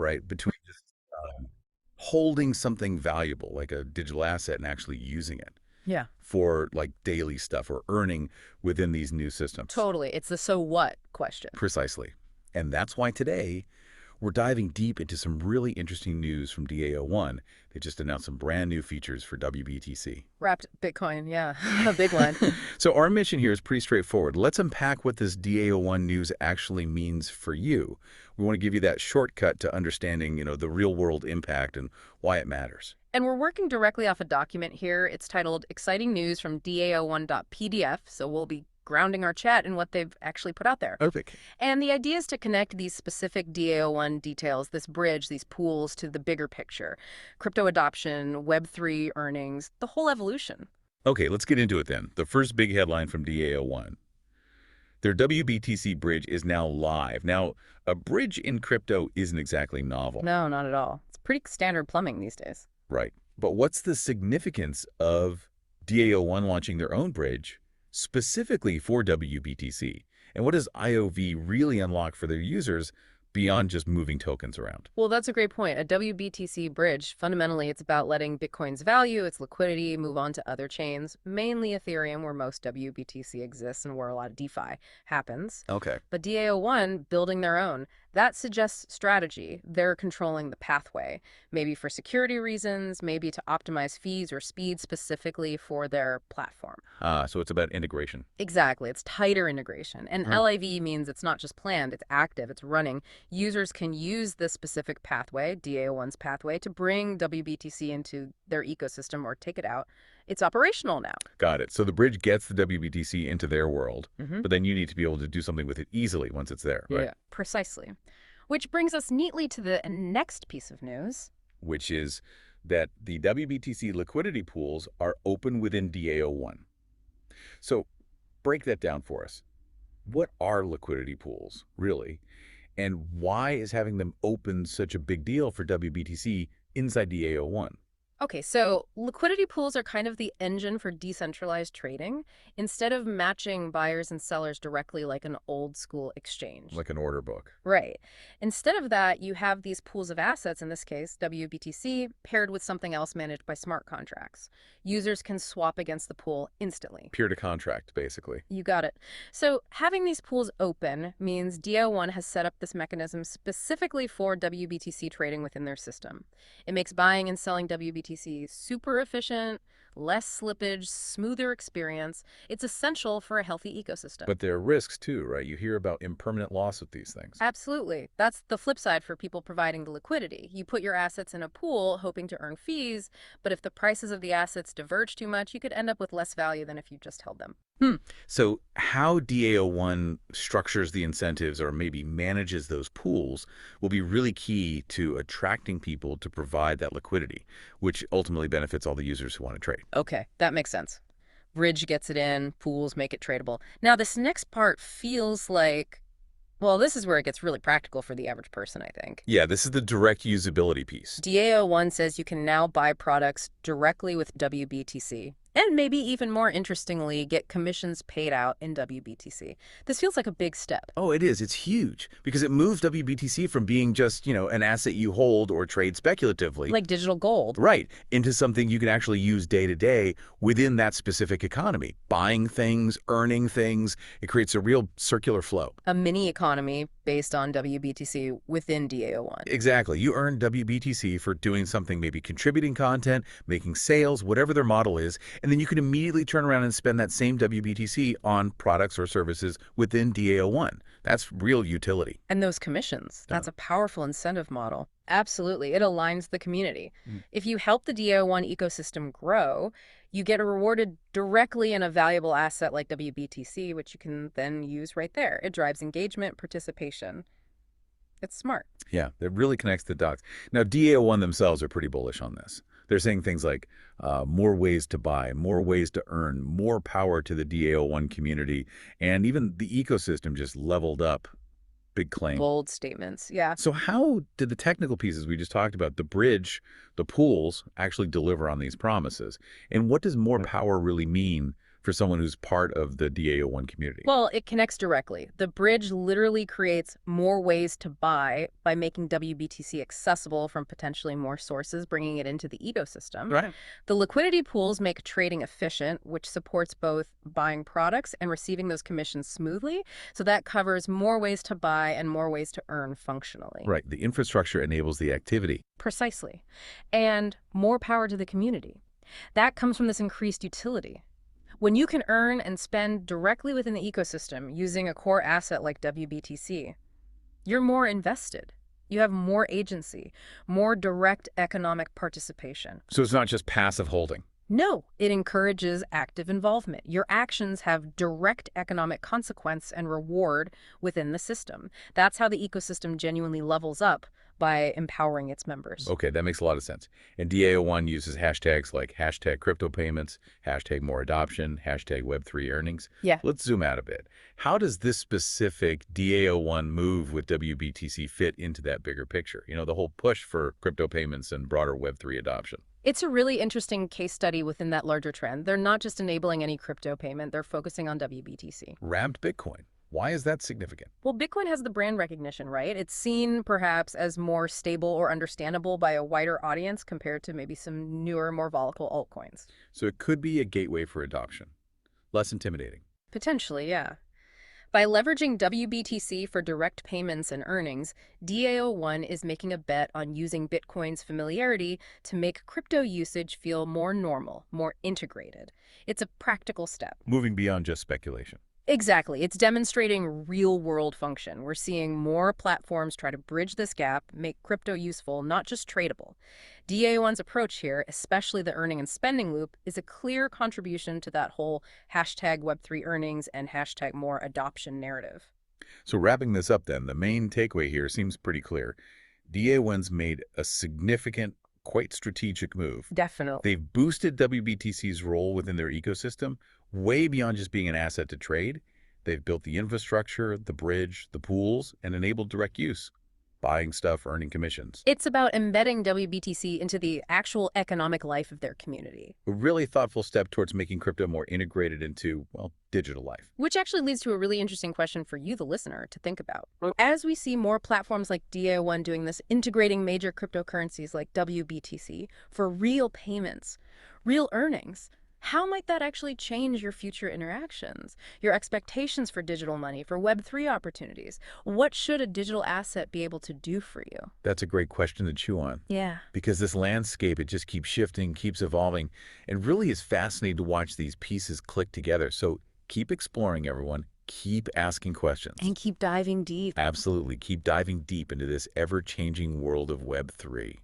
right? Between just holding something valuable like a digital asset and actually using it Yeah. for like daily stuff or earning within these new systems. Totally. It's the so what question. Precisely. And that's why today we're diving deep into some really interesting news from DAO1. They just announced some brand new features for wBTC. Wrapped Bitcoin, yeah. A big one. So our mission here is pretty straightforward. Let's unpack what this DAO1 news actually means for you. We want to give you that shortcut to understanding, the real world impact and why it matters. And we're working directly off a document here. It's titled Exciting News from DAO1.pdf, so we'll be grounding our chat in what they've actually put out there. Perfect. And the idea is to connect these specific DAO1 details, this bridge, these pools, to the bigger picture. Crypto adoption, Web3 earnings, the whole evolution. Okay, let's get into it then. The first big headline from DAO1. Their wBTC bridge is now live. Now, a bridge in crypto isn't exactly novel. No, not at all. It's pretty standard plumbing these days. Right. But what's the significance of DAO1 launching their own bridge specifically for wBTC? And what does IOV really unlock for their users beyond just moving tokens around? Well, that's a great point. A wBTC bridge, fundamentally, it's about letting Bitcoin's value, its liquidity, move on to other chains, mainly Ethereum, where most wBTC exists and where a lot of DeFi happens. Okay. But DAO1 building their own, that suggests strategy. They're controlling the pathway, maybe for security reasons, maybe to optimize fees or speed specifically for their platform. So it's about integration. Exactly. It's tighter integration. And Huh. LIV means it's not just planned, it's active, it's running. Users can use this specific pathway, DAO1's pathway, to bring wBTC into their ecosystem or take it out. It's operational now. Got it. So the bridge gets the wBTC into their world, Hmm. but then you need to be able to do something with it easily once it's there, right? Yeah, precisely. Which brings us neatly to the next piece of news. Which is that the wBTC liquidity pools are open within DAO1. So break that down for us. What are liquidity pools, really? And why is having them open such a big deal for wBTC inside DAO1? Okay, so liquidity pools are kind of the engine for decentralized trading instead of matching buyers and sellers directly like an old school exchange. Like an order book. Right. Instead of that, you have these pools of assets, in this case, wBTC, paired with something else managed by smart contracts. Users can swap against the pool instantly. Peer to contract, basically. You got it. So having these pools open means DAO1 has set up this mechanism specifically for wBTC trading within their system. It makes buying and selling wBTC super efficient, less slippage, smoother experience. It's essential for a healthy ecosystem. But there are risks too, right? You hear about impermanent loss with these things. Absolutely. That's the flip side for people providing the liquidity. You put your assets in a pool hoping to earn fees, but if the prices of the assets diverge too much, you could end up with less value than if you just held them. So how DAO1 structures the incentives or maybe manages those pools will be really key to attracting people to provide that liquidity, which ultimately benefits all the users who want to trade. Okay, that makes sense. Bridge gets it in, pools make it tradable. Now, this next part feels like, well, this is where it gets really practical for the average person, I think. Yeah, this is the direct usability piece. DAO1 says you can now buy products directly with wBTC. And maybe even more interestingly, get commissions paid out in wBTC. This feels like a big step. Oh, it is. It's huge because it moves wBTC from being just, an asset you hold or trade speculatively. Like digital gold. Right, into something you can actually use day to day within that specific economy. Buying things, earning things. It creates a real circular flow. A mini economy based on wBTC within DAO1. Exactly. You earn wBTC for doing something, maybe contributing content, making sales, whatever their model is, and then you can immediately turn around and spend that same wBTC on products or services within DAO1. That's real utility. And those commissions, that's a powerful incentive model. Absolutely. It aligns the community. If you help the DAO1 ecosystem grow, you get rewarded directly in a valuable asset like wBTC, which you can then use right there. It drives engagement, participation. It's smart. Yeah, that really connects the dots. Now, DAO1 themselves are pretty bullish on this. They're saying things like more ways to buy, more ways to earn, more power to the DAO1 community, and even the ecosystem just leveled up. Big claim. Bold statements. Yeah. So how did the technical pieces we just talked about, the bridge, the pools, actually deliver on these promises? And what does more power really mean for someone who's part of the DAO1 community? Well, it connects directly. The bridge literally creates more ways to buy by making wBTC accessible from potentially more sources, bringing it into the ecosystem. Right. The liquidity pools make trading efficient, which supports both buying products and receiving those commissions smoothly. So that covers more ways to buy and more ways to earn functionally. Right. The infrastructure enables the activity. Precisely. And more power to the community. That comes from this increased utility. When you can earn and spend directly within the ecosystem using a core asset like wBTC, you're more invested. You have more agency, more direct economic participation. So it's not just passive holding. No, it encourages active involvement. Your actions have direct economic consequence and reward within the system. That's how the ecosystem genuinely levels up by empowering its members. Okay, that makes a lot of sense. And DAO1 uses hashtags like hashtag crypto payments, hashtag more adoption, hashtag Web3 earnings. Yeah. Let's zoom out a bit. How does this specific DAO1 move with wBTC fit into that bigger picture? You know, the whole push for crypto payments and broader Web3 adoption. It's a really interesting case study within that larger trend. They're not just enabling any crypto payment, they're focusing on wBTC. Wrapped Bitcoin. Why is that significant? Well, Bitcoin has the brand recognition, right? It's seen perhaps as more stable or understandable by a wider audience compared to maybe some newer, more volatile altcoins. So it could be a gateway for adoption. Less intimidating. Potentially, yeah. By leveraging wBTC for direct payments and earnings, DAO1 is making a bet on using Bitcoin's familiarity to make crypto usage feel more normal, more integrated. It's a practical step. Moving beyond just speculation. Exactly. It's demonstrating real-world function. We're seeing more platforms try to bridge this gap, make crypto useful, not just tradable. DA1's approach here, especially the earning and spending loop, is a clear contribution to that whole hashtag Web3 earnings and hashtag more adoption narrative. So wrapping this up then, the main takeaway here seems pretty clear. DA1's made a significant, quite strategic move. Definitely. They've boosted wBTC's role within their ecosystem way beyond just being an asset to trade. They've built the infrastructure, the bridge, the pools, and enabled direct use, buying stuff, earning commissions. It's about embedding wBTC into the actual economic life of their community. A really thoughtful step towards making crypto more integrated into, well, digital life. Which actually leads to a really interesting question for you, the listener, to think about. As we see more platforms like DA1 doing this, integrating major cryptocurrencies like wBTC for real payments, real earnings, how might that actually change your future interactions, your expectations for digital money, for Web3 opportunities? What should a digital asset be able to do for you? That's a great question to chew on. Yeah. Because this landscape, it just keeps shifting, keeps evolving, and really is fascinating to watch these pieces click together. So keep exploring, everyone. Keep asking questions. And keep diving deep. Absolutely. Keep diving deep into this ever-changing world of Web3.